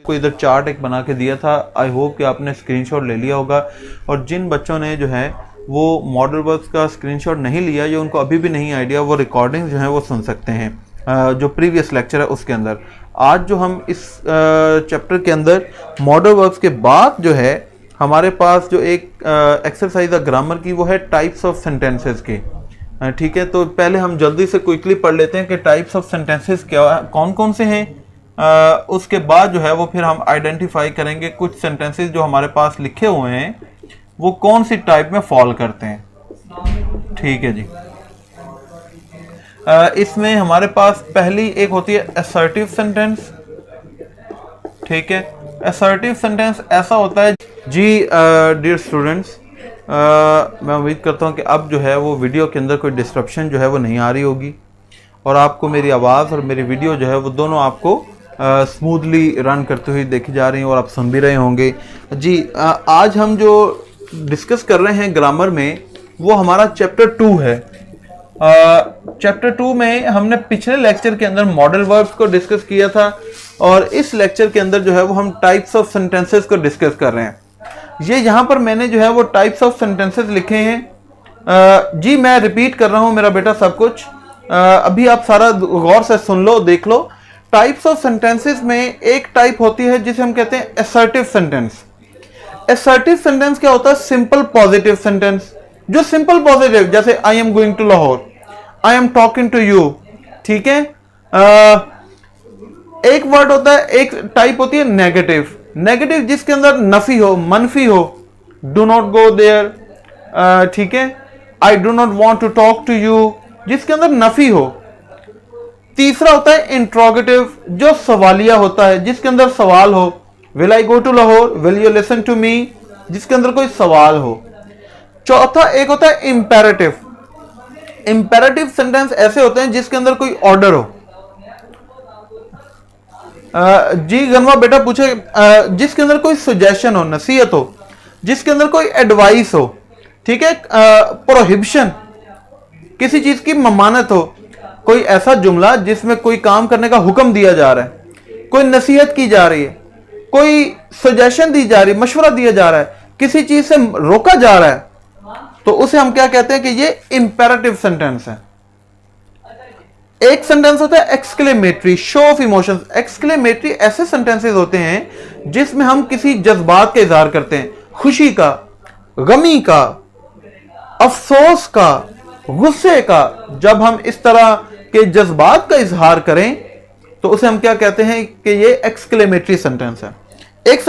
को इधर चार्ट एक बना के दिया था। आई होप कि आपने स्क्रीनशॉट ले लिया होगा। और जिन बच्चों ने जो है वो मॉडल वर्क्स का स्क्रीनशॉट नहीं लिया, जो उनको अभी भी नहीं आइडिया, वो रिकॉर्डिंग जो है वो सुन सकते हैं जो प्रीवियस लेक्चर है उसके अंदर। आज जो हम इस चैप्टर के अंदर मॉडल वर्क्स के बाद जो है हमारे पास जो एक एक्सरसाइज है ग्रामर की, वो है टाइप्स ऑफ सेंटेंसेस की। ठीक है, तो पहले हम जल्दी से क्विकली पढ़ लेते हैं कि टाइप्स ऑफ सेंटेंसेस क्या कौन कौन से हैं। उसके बाद जो है वो फिर हम आइडेंटिफाई करेंगे कुछ सेंटेंसेस जो हमारे पास लिखे हुए हैं वो कौन सी टाइप में फॉल करते हैं। ठीक है जी। इसमें हमारे पास पहली एक होती है असर्टिव सेंटेंस। ठीक है, असर्टिव सेंटेंस ऐसा होता है जी डियर स्टूडेंट्स, मैं उम्मीद करता हूँ कि अब जो है वो वीडियो के अंदर कोई डिस्ट्रप्शन जो है वो नहीं आ रही होगी और आपको मेरी आवाज़ और मेरी वीडियो जो है वो दोनों आपको स्मूथली रन करते हुए देखी जा रही हैं और आप सुन भी रहे होंगे जी। आज हम जो डिस्कस कर रहे हैं ग्रामर में वो हमारा चैप्टर 2 है। चैप्टर 2 में हमने पिछले लेक्चर के अंदर मॉडल वर्ब्स को डिस्कस किया था और इस लेक्चर के अंदर जो है वो हम टाइप्स ऑफ सेंटेंसेस को डिस्कस कर रहे हैं। ये यहाँ पर मैंने जो है वो टाइप्स ऑफ सेंटेंसेस लिखे हैं। जी मैं रिपीट कर रहा हूँ मेरा बेटा सब कुछ, अभी आप सारा गौर से सुन लो, देख लो। टाइप्स ऑफ सेंटेंसेस में एक टाइप होती है जिसे हम कहते हैं असर्टिव सेंटेंस। असर्टिव सेंटेंस क्या होता है? Simple positive sentence. जो सिंपल पॉजिटिव, जैसे I am going to Lahore, I am talking to you. ठीक है। एक वर्ड होता है, एक टाइप होती है नेगेटिव। नेगेटिव जिसके अंदर नफी हो, मनफी हो, डू नॉट गो देयर। ठीक है। I do not want to talk to you, जिसके अंदर नफी हो। तीसरा होता है इंट्रोगेटिव, जो सवालिया होता है, जिसके अंदर सवाल हो। Will I go to Lahore, will you listen to me, जिसके अंदर कोई सवाल हो। चौथा एक होता है इंपेरेटिव। इंपेरेटिव सेंटेंस ऐसे होते हैं जिसके अंदर कोई ऑर्डर हो। जी गनवा बेटा पूछे, जिसके अंदर कोई सजेशन हो, नसीहत हो, जिसके अंदर कोई एडवाइस हो। ठीक है। प्रोहिबिशन, किसी चीज की ममानत हो। कोई ऐसा जुमला जिसमें कोई काम करने का हुक्म दिया जा रहा है, कोई नसीहत की जा रही है, कोई सजेशन दी जा रही है, मशवरा दिया जा रहा है, किसी चीज से रोका जा रहा है, तो उसे हम क्या कहते हैं कि ये इंपेरेटिव सेंटेंस है। एक सेंटेंस होता है exclamatory, show off emotions. Exclamatory ऐसे सेंटेंसेस होते हैं जिसमें हम किसी जज्बात का इजहार करते हैं, खुशी का, गमी का, अफसोस का, गुस्से का। जब हम इस तरह के जज्बात का इजहार करें तो उसे हम क्या कहते हैं कि ये एक्सक्लेमेटरी सेंटेंस है। एक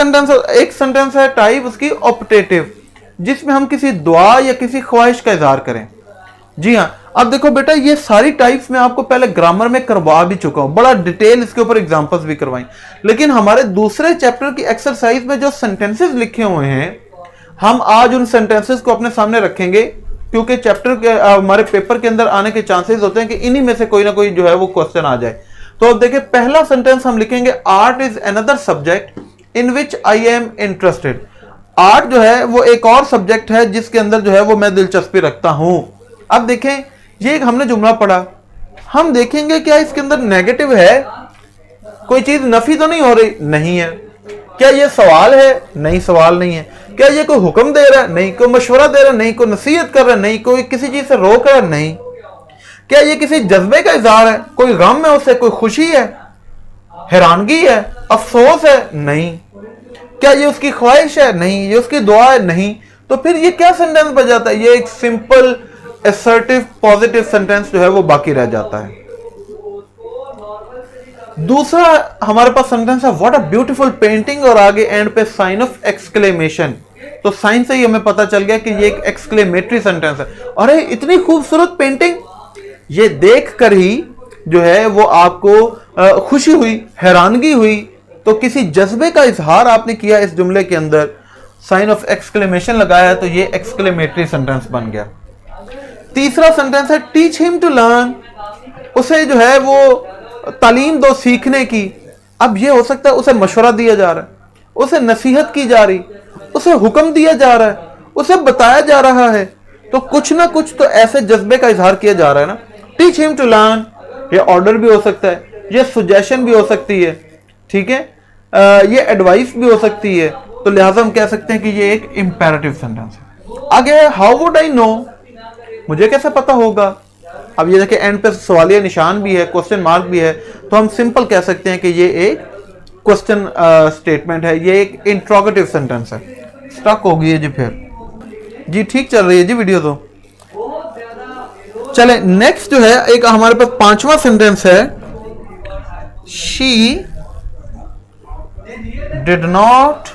सेंटेंस है टाइप उसकी ऑप्टेटिव, जिसमें हम किसी दुआ या किसी ख्वाहिश का इजहार करें। जी हाँ, अब देखो बेटा ये सारी टाइप्स मैं आपको पहले ग्रामर में करवा भी चुका हूं, बड़ा डिटेल इसके ऊपर एग्जांपल्स भी करवाई। लेकिन हमारे दूसरे चैप्टर की एक्सरसाइज में जो सेंटेंसेस लिखे हुए हैं, हम आज उन सेंटेंसेस को अपने सामने रखेंगे, क्योंकि चैप्टर के हमारे पेपर के अंदर आने के चांसेस होते हैं कि इन्हीं में से कोई ना कोई जो है वो क्वेश्चन आ जाए। तो अब देखिए पहला सेंटेंस हम लिखेंगे, art is another subject in which I am interested. Art जो है वो एक और सब्जेक्ट है जिसके अंदर जो है वो मैं दिलचस्पी रखता हूं। अब देखें ये एक हमने जुमला पढ़ा, हम देखेंगे क्या इसके अंदर नेगेटिव है, कोई चीज नफी तो नहीं हो रही, नहीं है। क्या ये सवाल है? नहीं, सवाल नहीं है। क्या ये कोई हुक्म दे रहा है? नहीं। कोई मशवरा दे रहा है? नहीं। कोई नसीहत कर रहा है? नहीं। कोई किसी चीज से रोक रहा है? नहीं। क्या ये किसी जज्बे का इजहार है? कोई गम है उसे, कोई खुशी है, हैरानगी है, अफसोस है? नहीं। क्या ये उसकी ख्वाहिश है? नहीं। ये उसकी दुआ है? नहीं। तो फिर ये क्या सेंटेंस बच जाता है? ये एक सिंपल असर्टिव पॉजिटिव सेंटेंस जो है वो बाकी रह जाता है। दूसरा हमारे पास सेंटेंस है व्हाट अ ब्यूटीफुल पेंटिंग, और आगे एंड पे साइन ऑफ एक्सक्लेमेशन। तो साइन से ही हमें पता चल गया कि ये एक एक्सक्लेमेटरी सेंटेंस है। अरे इतनी खूबसूरत पेंटिंग, ये देख कर ही जो है वो आपको खुशी हुई, हैरानगी हुई, तो किसी जज्बे का इजहार आपने किया इस जुमले के अंदर, साइन ऑफ एक्सक्लेमेशन लगाया, तो ये एक्सक्लेमेटरी सेंटेंस बन गया। तीसरा सेंटेंस है टीच हिम टू लर्न, उसे जो है वो तालीम दो सीखने की। अब ये हो सकता है उसे मशवरा दिया जा रहा है, उसे नसीहत की जा रही, उसे हुक्म दिया जा रहा है, उसे बताया जा रहा है, तो कुछ ना कुछ तो ऐसे जज्बे का इजहार किया जा रहा है ना। टीच हिम टू लर्न, ये ऑर्डर भी हो सकता है, ये सजेशन भी हो सकती है। ठीक है। ये एडवाइस भी हो सकती है, तो लिहाजा हम कह सकते हैं कि ये एक इंपेरेटिव सेंटेंस है। आगे हाउ वुड आई नो, मुझे कैसे पता होगा। अब ये देखिए एंड पे सवालिया निशान भी है, क्वेश्चन मार्क भी है, तो हम सिंपल कह सकते हैं कि ये एक क्वेश्चन स्टेटमेंट है, ये एक इंट्रोगेटिव सेंटेंस है। स्टक हो गई है जी, फिर जी ठीक चल रही है जी वीडियो तो। चले नेक्स्ट जो है एक हमारे पास पांचवा सेंटेंस है, she did not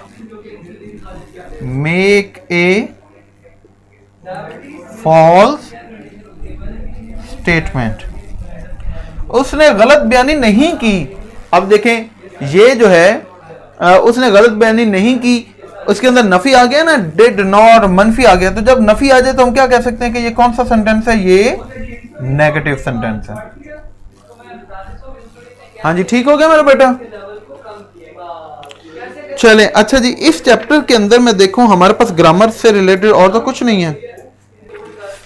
make a false statement, उसने गलत बयानी नहीं की। अब देखें ये जो है उसने गलत बयानी नहीं की, उसके अंदर नफी आ गया ना, डिड नॉट मनफी आ गया, तो जब नफी आ जाए तो हम क्या कह सकते हैं कि ये कौन सा सेंटेंस है, ये नेगेटिव सेंटेंस है। हाँ जी ठीक हो गया मेरा बेटा। चले अच्छा जी, इस चैप्टर के अंदर मैं देखूं हमारे पास ग्रामर से रिलेटेड और तो कुछ नहीं है।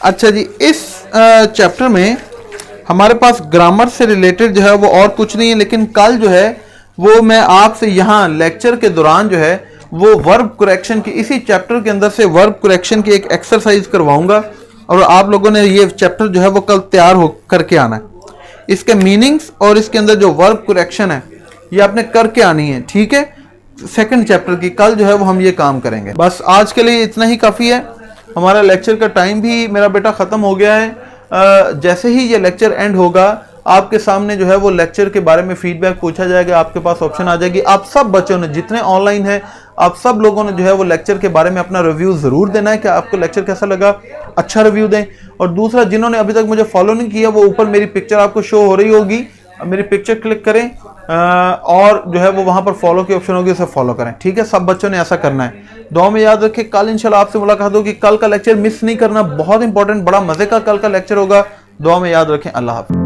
अच्छा जी, इस चैप्टर में हमारे पास ग्रामर से रिलेटेड जो है वो और कुछ नहीं है, लेकिन कल जो है वो मैं आपसे यहाँ लेक्चर के दौरान जो है वो वर्ब करेक्शन की, इसी चैप्टर के अंदर से वर्ब करेक्शन की एक एक्सरसाइज करवाऊंगा, और आप लोगों ने ये चैप्टर जो है वो कल तैयार हो करके आना है। इसके मीनिंग्स और इसके अंदर जो वर्ब करेक्शन है ये आपने करके आनी है, ठीक है। सेकंड चैप्टर की कल जो है वो हम ये काम करेंगे। बस आज के लिए इतना ही काफ़ी है, हमारा लेक्चर का टाइम भी मेरा बेटा ख़त्म हो गया है। जैसे ही ये लेक्चर एंड होगा आपके सामने जो है वो लेक्चर के बारे में फीडबैक पूछा जाएगा, आपके पास ऑप्शन आ जाएगी। आप सब बच्चों ने जितने ऑनलाइन है, आप सब लोगों ने जो है वो लेक्चर के बारे में अपना रिव्यू ज़रूर देना है कि आपको लेक्चर कैसा लगा, अच्छा रिव्यू दें। और दूसरा, जिन्होंने अभी तक मुझे फॉलो नहीं किया, वो ऊपर मेरी पिक्चर आपको शो हो रही होगी, मेरी पिक्चर क्लिक करें और जो है वो वहाँ पर फॉलो की ऑप्शन होगी, उसे फॉलो करें, ठीक है। सब बच्चों ने ऐसा करना है। दुआ में याद रखें, कल इंशाल्लाह आपसे मुलाकात होगी। कल का लेक्चर मिस नहीं करना, बहुत इंपॉर्टेंट, बड़ा मजे का कल का लेक्चर होगा। दुआ में याद रखें। अल्लाह हाफ़िज़।